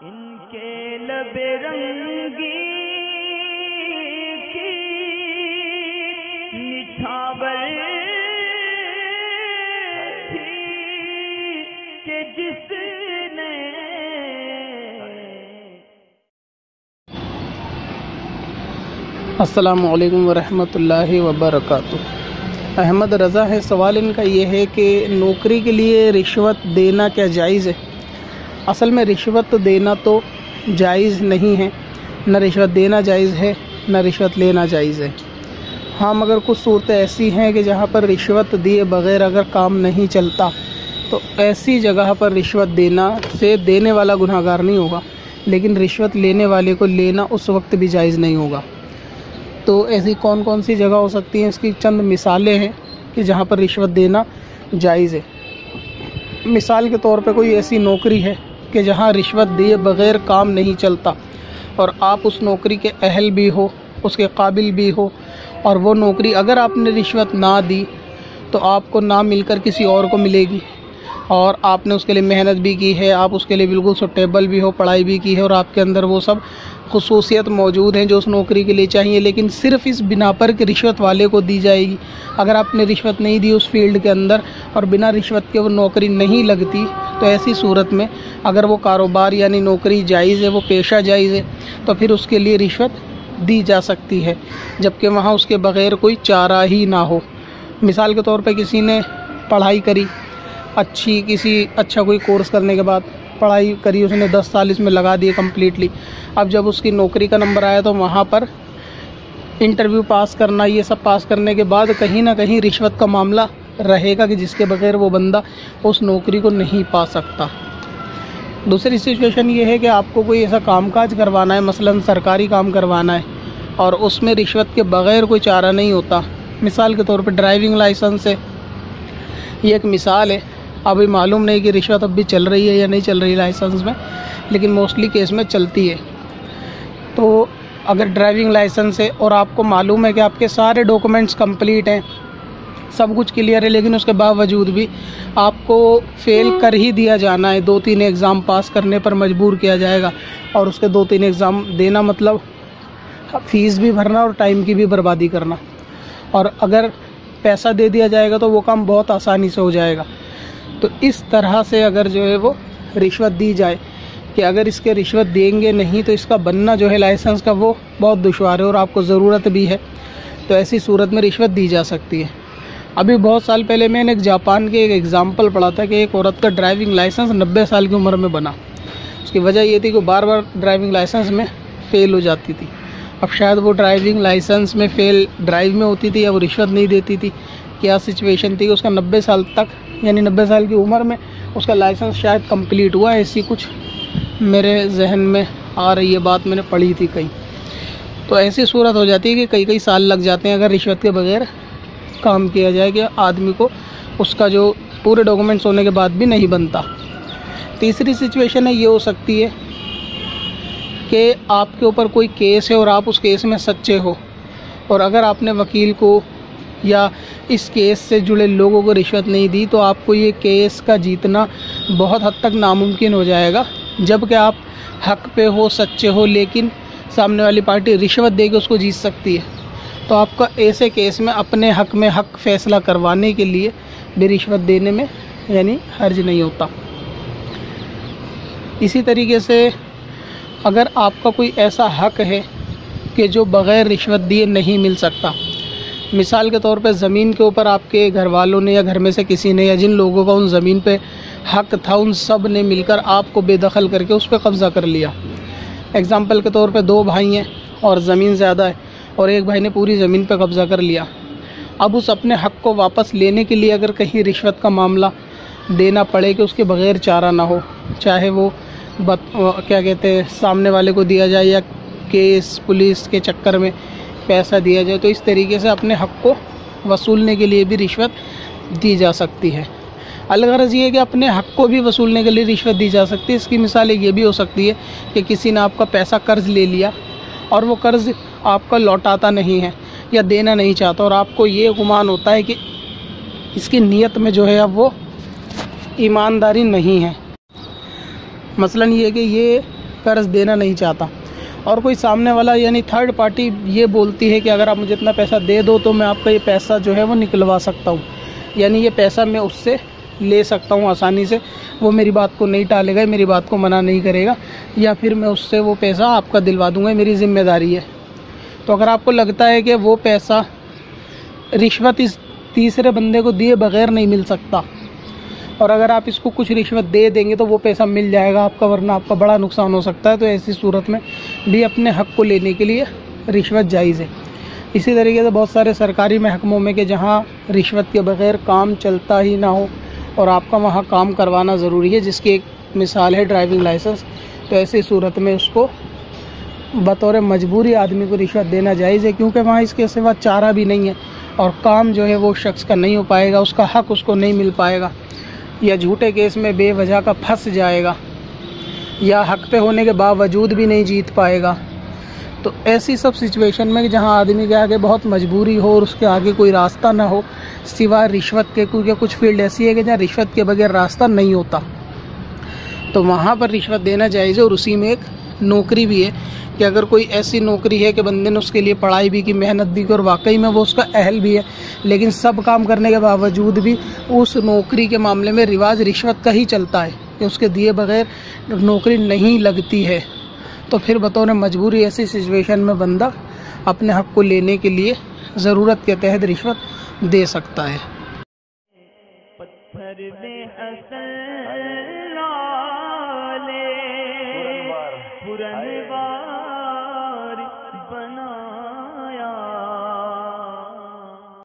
इनके लबे रंगी की निछावर थी कि जिसने अस्सलामु अलैकुम वरहमतुल्लाहि वबरकातुहू। अहमद रज़ा है। सवाल इनका ये है कि नौकरी के लिए रिश्वत देना क्या जायज़ है? असल में रिश्वत देना तो जायज़ नहीं है, न रिश्वत देना जायज़ है न रिश्वत लेना जायज़ है। हाँ, मगर कुछ सूरतें ऐसी हैं कि जहाँ पर रिश्वत दिए बग़ैर अगर काम नहीं चलता तो ऐसी जगह पर रिश्वत देना से देने वाला गुनहगार नहीं होगा, लेकिन रिश्वत लेने वाले को लेना उस वक्त भी जायज़ नहीं होगा। तो ऐसी कौन कौन सी जगह हो सकती हैं, इसकी चंद मिसालें हैं कि जहाँ पर रिश्वत देना जायज़ है। मिसाल के तौर पे कोई ऐसी नौकरी है कि जहाँ रिश्वत दिए बग़ैर काम नहीं चलता और आप उस नौकरी के अहल भी हो, उसके काबिल भी हो, और वो नौकरी अगर आपने रिश्वत ना दी तो आपको ना मिलकर किसी और को मिलेगी, और आपने उसके लिए मेहनत भी की है, आप उसके लिए बिल्कुल सुटेबल भी हो, पढ़ाई भी की है, और आपके अंदर वो सब खुसूसियत मौजूद हैं जो उस नौकरी के लिए चाहिए, लेकिन सिर्फ़ इस बिना पर कि रिश्वत वाले को दी जाएगी। अगर आपने रिश्वत नहीं दी उस फील्ड के अंदर और बिना रिश्वत के वो नौकरी नहीं लगती, तो ऐसी सूरत में अगर वो कारोबार यानी नौकरी जायज़ है, वो पेशा जायज़ है, तो फिर उसके लिए रिश्वत दी जा सकती है, जबकि वहाँ उसके बग़ैर कोई चारा ही ना हो। मिसाल के तौर पर किसी ने पढ़ाई करी, अच्छा कोई कोर्स करने के बाद पढ़ाई करी, उसने 10 साल इसमें लगा दिए कम्प्लीटली। अब जब उसकी नौकरी का नंबर आया तो वहाँ पर इंटरव्यू पास करना, ये सब पास करने के बाद कहीं ना कहीं रिश्वत का मामला रहेगा कि जिसके बगैर वो बंदा उस नौकरी को नहीं पा सकता। दूसरी सिचुएशन ये है कि आपको कोई ऐसा कामकाज करवाना है, मसलन सरकारी काम करवाना है, और उसमें रिश्वत के बगैर कोई चारा नहीं होता। मिसाल के तौर पर ड्राइविंग लाइसेंस है, ये एक मिसाल है। अभी मालूम नहीं कि रिश्वत अब भी चल रही है या नहीं चल रही है लाइसेंस में, लेकिन मोस्टली केस में चलती है। तो अगर ड्राइविंग लाइसेंस है और आपको मालूम है कि आपके सारे डॉक्यूमेंट्स कंप्लीट हैं, सब कुछ क्लियर है, लेकिन उसके बावजूद भी आपको फ़ेल कर ही दिया जाना है, 2-3 एग्ज़ाम पास करने पर मजबूर किया जाएगा, और उसके 2-3 एग्ज़ाम देना मतलब फ़ीस भी भरना और टाइम की भी बर्बादी करना, और अगर पैसा दे दिया जाएगा तो वो काम बहुत आसानी से हो जाएगा। तो इस तरह से अगर जो है वो रिश्वत दी जाए कि अगर इसके रिश्वत देंगे नहीं तो इसका बनना जो है लाइसेंस का वो बहुत दुश्वार है और आपको ज़रूरत भी है, तो ऐसी सूरत में रिश्वत दी जा सकती है। अभी बहुत साल पहले मैंने एक जापान के एक एग्ज़ाम्पल पढ़ा था कि एक औरत का ड्राइविंग लाइसेंस 90 साल की उम्र में बना। उसकी वजह ये थी कि बार बार ड्राइविंग लाइसेंस में फ़ेल हो जाती थी। अब शायद वो ड्राइविंग लाइसेंस में फ़ेल ड्राइव में होती थी या वो रिश्वत नहीं देती थी, क्या सिचुएशन थी कि उसका 90 साल तक यानी 90 साल की उम्र में उसका लाइसेंस शायद कंप्लीट हुआ। ऐसी कुछ मेरे जहन में आ रही है बात, मैंने पढ़ी थी कहीं। तो ऐसी सूरत हो जाती है कि कई साल लग जाते हैं अगर रिश्वत के बगैर काम किया जाए, कि आदमी को उसका जो पूरे डॉक्यूमेंट्स होने के बाद भी नहीं बनता। तीसरी सिचुएशन है, ये हो सकती है कि आपके ऊपर कोई केस है और आप उस केस में सच्चे हो, और अगर आपने वकील को या इस केस से जुड़े लोगों को रिश्वत नहीं दी तो आपको ये केस का जीतना बहुत हद तक नामुमकिन हो जाएगा। जबकि आप हक पे हो, सच्चे हो, लेकिन सामने वाली पार्टी रिश्वत देके उसको जीत सकती है, तो आपका ऐसे केस में अपने हक में हक फैसला करवाने के लिए भी रिश्वत देने में यानी हर्ज नहीं होता। इसी तरीके से अगर आपका कोई ऐसा हक है कि जो बग़ैर रिश्वत दिए नहीं मिल सकता, मिसाल के तौर पे ज़मीन के ऊपर आपके घर वालों ने या घर में से किसी ने या जिन लोगों का उन ज़मीन पे हक था उन सब ने मिलकर आपको बेदखल करके उस पर कब्ज़ा कर लिया। एग्ज़ाम्पल के तौर पे 2 भाई हैं और ज़मीन ज़्यादा है, और एक भाई ने पूरी ज़मीन पे कब्ज़ा कर लिया। अब उस अपने हक को वापस लेने के लिए अगर कहीं रिश्वत का मामला देना पड़े कि उसके बग़ैर चारा ना हो, चाहे वो क्या कहते हैं सामने वाले को दिया जाए या केस पुलिस के चक्कर में पैसा दिया जाए, तो इस तरीके से अपने हक को वसूलने के लिए भी रिश्वत दी जा सकती है। अलगरज़ ये है कि अपने हक को भी वसूलने के लिए रिश्वत दी जा सकती है। इसकी मिसाल ये भी हो सकती है कि किसी ने आपका पैसा कर्ज़ ले लिया और वो कर्ज़ आपका लौटाता नहीं है या देना नहीं चाहता, और आपको ये गुमान होता है कि इसकी नीयत में जो है अब वो ईमानदारी नहीं है। मसलन ये कि ये कर्ज देना नहीं चाहता, और कोई सामने वाला यानी थर्ड पार्टी ये बोलती है कि अगर आप मुझे इतना पैसा दे दो तो मैं आपका ये पैसा जो है वो निकलवा सकता हूँ, यानी ये पैसा मैं उससे ले सकता हूँ आसानी से, वो मेरी बात को नहीं टालेगा, मेरी बात को मना नहीं करेगा, या फिर मैं उससे वो पैसा आपका दिलवा दूँगा, मेरी ज़िम्मेदारी है। तो अगर आपको लगता है कि वो पैसा रिश्वत इस तीसरे बंदे को दिए बगैर नहीं मिल सकता, और अगर आप इसको कुछ रिश्वत दे देंगे तो वो पैसा मिल जाएगा आपका, वरना आपका बड़ा नुकसान हो सकता है, तो ऐसी सूरत में भी अपने हक़ को लेने के लिए रिश्वत जायज़ है। इसी तरीके से बहुत सारे सरकारी महकमों में कि जहाँ रिश्वत के बगैर काम चलता ही ना हो और आपका वहाँ काम करवाना ज़रूरी है, जिसकी एक मिसाल है ड्राइविंग लाइसेंस। तो ऐसी सूरत में उसको बतौर मजबूरी आदमी को रिश्वत देना जायज़ है, क्योंकि वहाँ इसके सिवा चारा भी नहीं है और काम जो है वो शख्स का नहीं हो पाएगा, उसका हक़ उसको नहीं मिल पाएगा, या झूठे केस में बेवजह का फंस जाएगा, या हक़ पे होने के बावजूद भी नहीं जीत पाएगा। तो ऐसी सब सिचुएशन में जहाँ आदमी के आगे बहुत मजबूरी हो और उसके आगे कोई रास्ता ना हो सिवाय रिश्वत के, क्योंकि कुछ फील्ड ऐसी है कि जहाँ रिश्वत के बगैर रास्ता नहीं होता, तो वहाँ पर रिश्वत देना जायज़ है। और उसी में एक नौकरी भी है कि अगर कोई ऐसी नौकरी है कि बंदे ने उसके लिए पढ़ाई भी की, मेहनत भी की और वाकई में वो उसका अहल भी है, लेकिन सब काम करने के बावजूद भी उस नौकरी के मामले में रिवाज रिश्वत का ही चलता है कि उसके दिए बगैर नौकरी नहीं लगती है, तो फिर बतौर मजबूरी ऐसी सिचुएशन में बंदा अपने हक़ को लेने के लिए ज़रूरत के तहत रिश्वत दे सकता है। पत्थर में असल लाले पुरन